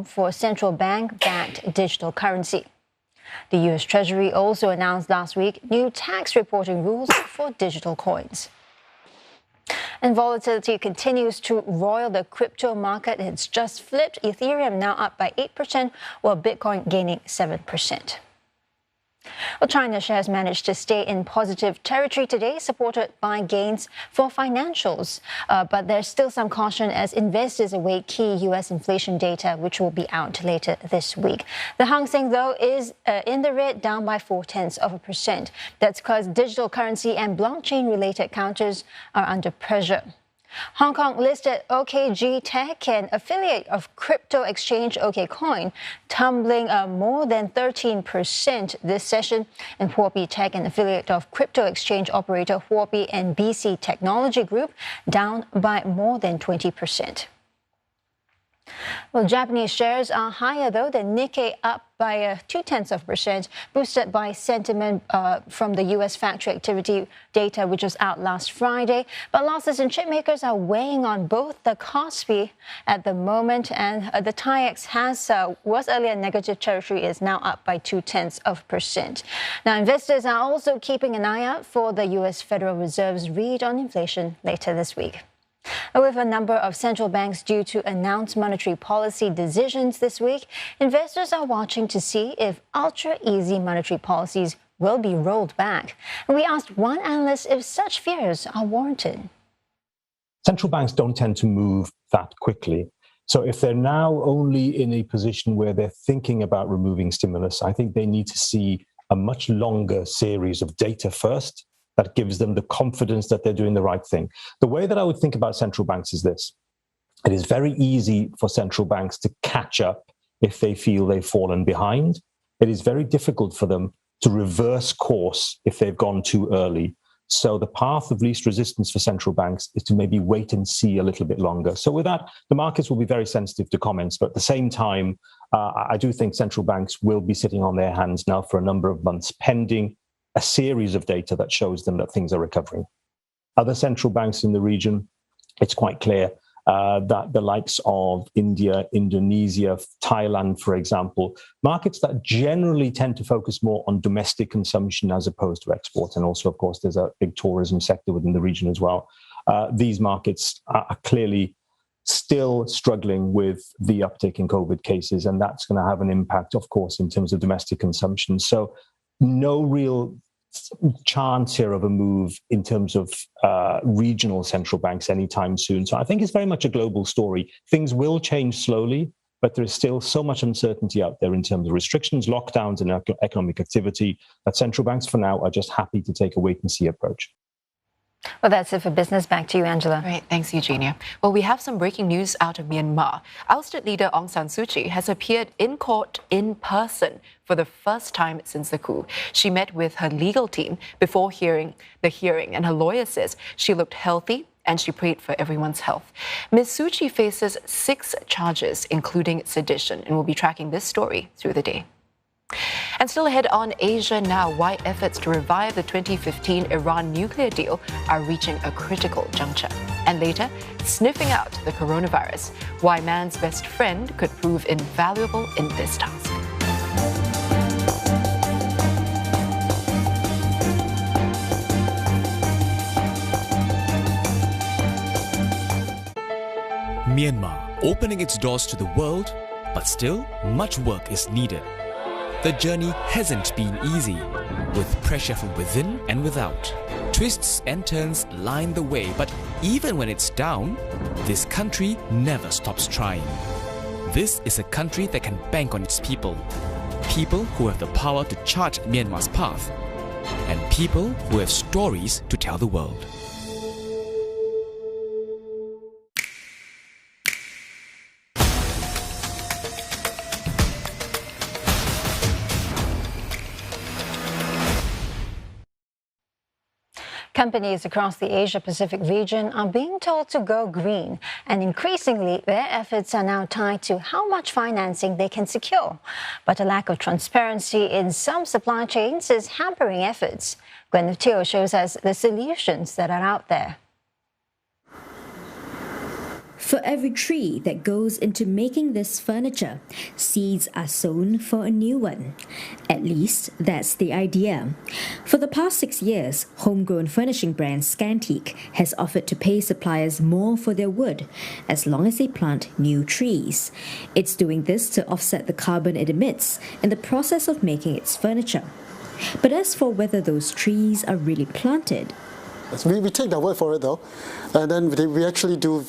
for central bank-backed digital currency. The U.S. Treasury also announced last week new tax reporting rules for digital coins. And volatility continues to roil the crypto market. It's just flipped. Ethereum now up by 8%, while Bitcoin gaining 7%. Well, China shares managed to stay in positive territory today, supported by gains for financials. But there's still some caution as investors await key U.S. inflation data, which will be out later this week. The Hang Seng, though, is in the red, down by 0.4%. That's because digital currency and blockchain-related counters are under pressure. Hong Kong-listed OKG Tech, an affiliate of crypto exchange OKCoin, tumbling more than 13% this session, and Huobi Tech, an affiliate of crypto exchange operator Huobi and BC Technology Group, down by more than 20%. Well, Japanese shares are higher, though. The Nikkei up by 0.2%, boosted by sentiment from the U.S. factory activity data, which was out last Friday. But losses in chipmakers are weighing on both the Kospi at the moment, and the TAIEX was earlier negative territory, is now up by 0.2%. Now, investors are also keeping an eye out for the U.S. Federal Reserve's read on inflation later this week. With a number of central banks due to announce monetary policy decisions this week, investors are watching to see if ultra-easy monetary policies will be rolled back. And we asked one analyst if such fears are warranted. Central banks don't tend to move that quickly. So if they're now only in a position where they're thinking about removing stimulus, I think they need to see a much longer series of data first that gives them the confidence that they're doing the right thing. The way that I would think about central banks is this. It is very easy for central banks to catch up if they feel they've fallen behind. It is very difficult for them to reverse course if they've gone too early. So the path of least resistance for central banks is to maybe wait and see a little bit longer. So with that, the markets will be very sensitive to comments. But at the same time, I do think central banks will be sitting on their hands now for a number of months, pending a series of data that shows them that things are recovering. Other central banks in the region, it's quite clear that the likes of India, Indonesia, Thailand, for example, markets that generally tend to focus more on domestic consumption as opposed to export. And also, of course, there's a big tourism sector within the region as well. These markets are clearly still struggling with the uptick in COVID cases, and that's going to have an impact, of course, in terms of domestic consumption. So no real chance here of a move in terms of regional central banks anytime soon. So I think it's very much a global story. Things will change slowly, but there is still so much uncertainty out there in terms of restrictions, lockdowns, and economic activity that central banks for now are just happy to take a wait-and-see approach. Well, that's it for business. Back to you, Angela. Right, thanks, Eugenia. Well, we have some breaking news out of Myanmar. Ousted leader Aung San Suu Kyi has appeared in court in person for the first time since the coup. She met with her legal team before the hearing, and her lawyer says she looked healthy and she prayed for everyone's health. Ms. Suu Kyi faces 6 charges, including sedition, and we'll be tracking this story through the day. And still ahead on Asia Now, why efforts to revive the 2015 Iran nuclear deal are reaching a critical juncture. And later, sniffing out the coronavirus, why man's best friend could prove invaluable in this task. Myanmar opening its doors to the world, but still much work is needed. The journey hasn't been easy, with pressure from within and without. Twists and turns line the way, but even when it's down, this country never stops trying. This is a country that can bank on its people. People who have the power to chart Myanmar's path, and people who have stories to tell the world. Companies across the Asia-Pacific region are being told to go green, and increasingly their efforts are now tied to how much financing they can secure. But a lack of transparency in some supply chains is hampering efforts. Gwyneth Teo shows us the solutions that are out there. For every tree that goes into making this furniture, seeds are sown for a new one. At least, that's the idea. For the past 6 years, homegrown furnishing brand Scantique has offered to pay suppliers more for their wood, as long as they plant new trees. It's doing this to offset the carbon it emits in the process of making its furniture. But as for whether those trees are really planted, we take their word for it though, and then we actually do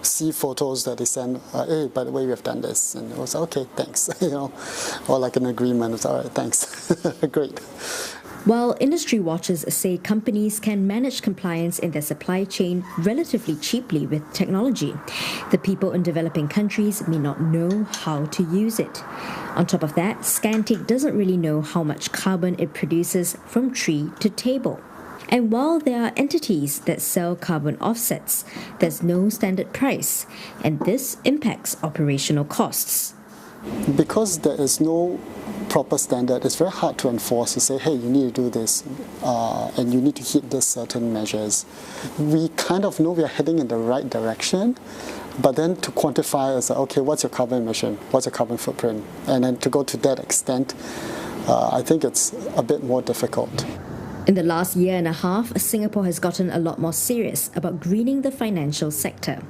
see photos that they send. Hey, by the way, we have done this, and it was okay, thanks, or like an agreement. It's all right, thanks, great. While industry watchers say companies can manage compliance in their supply chain relatively cheaply with technology, the people in developing countries may not know how to use it. On top of that, Scantique doesn't really know how much carbon it produces from tree to table. And while there are entities that sell carbon offsets, there's no standard price, and this impacts operational costs. Because there is no proper standard, it's very hard to enforce to say, hey, you need to do this, and you need to hit these certain measures. We kind of know we are heading in the right direction, but then to quantify is, okay, what's your carbon emission? What's your carbon footprint? And then to go to that extent, I think it's a bit more difficult. In the last year and a half, Singapore has gotten a lot more serious about greening the financial sector.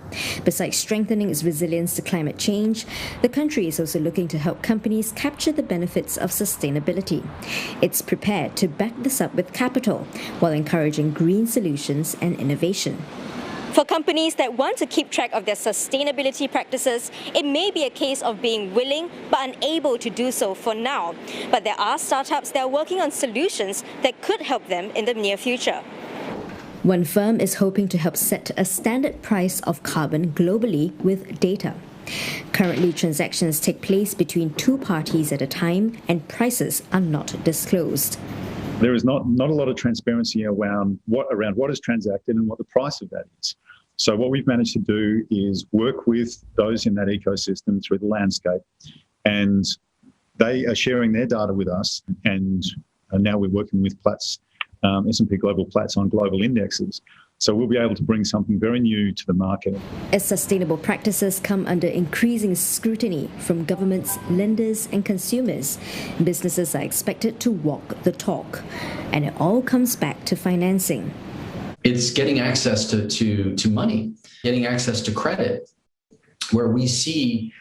Besides strengthening its resilience to climate change, the country is also looking to help companies capture the benefits of sustainability. It's prepared to back this up with capital, while encouraging green solutions and innovation. For companies that want to keep track of their sustainability practices, it may be a case of being willing but unable to do so for now. But there are startups that are working on solutions that could help them in the near future. One firm is hoping to help set a standard price of carbon globally with data. Currently, transactions take place between 2 parties at a time, and prices are not disclosed. There is not a lot of transparency around what is transacted and what the price of that is. So what we've managed to do is work with those in that ecosystem through the landscape, and they are sharing their data with us, and now we're working with Platts, S&P Global Platts on global indexes. So we'll be able to bring something very new to the market. As sustainable practices come under increasing scrutiny from governments, lenders and consumers, businesses are expected to walk the talk. And it all comes back to financing. It's getting access to money, getting access to credit, where we see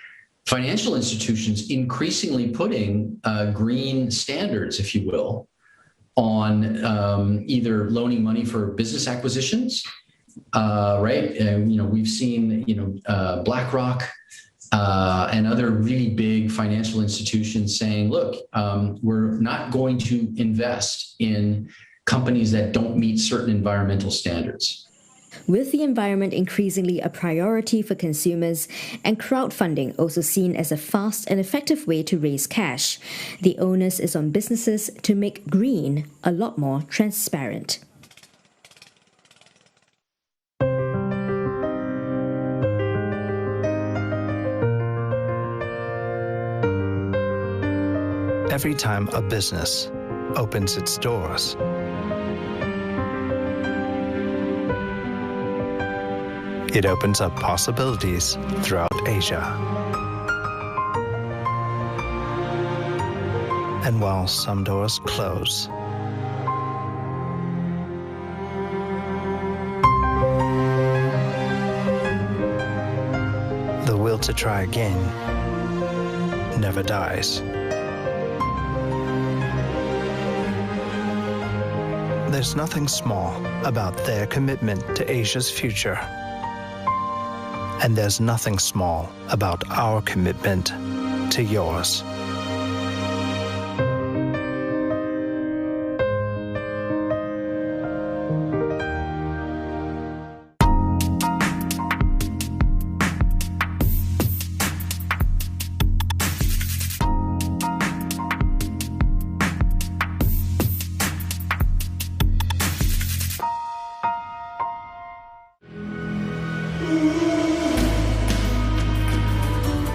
financial institutions increasingly putting green standards, if you will, on either loaning money for business acquisitions, right? And, we've seen, BlackRock and other really big financial institutions saying, look, we're not going to invest in companies that don't meet certain environmental standards. With the environment increasingly a priority for consumers and crowdfunding also seen as a fast and effective way to raise cash, the onus is on businesses to make green a lot more transparent. Every time a business opens its doors, it opens up possibilities throughout Asia. And while some doors close, the will to try again never dies. There's nothing small about their commitment to Asia's future. And there's nothing small about our commitment to yours.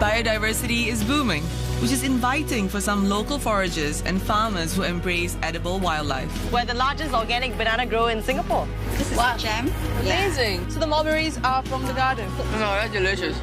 Biodiversity is booming, which is inviting for some local foragers and farmers who embrace edible wildlife. We're the largest organic banana grower in Singapore. This is jam. Amazing. So the mulberries are from the garden. No, that's delicious.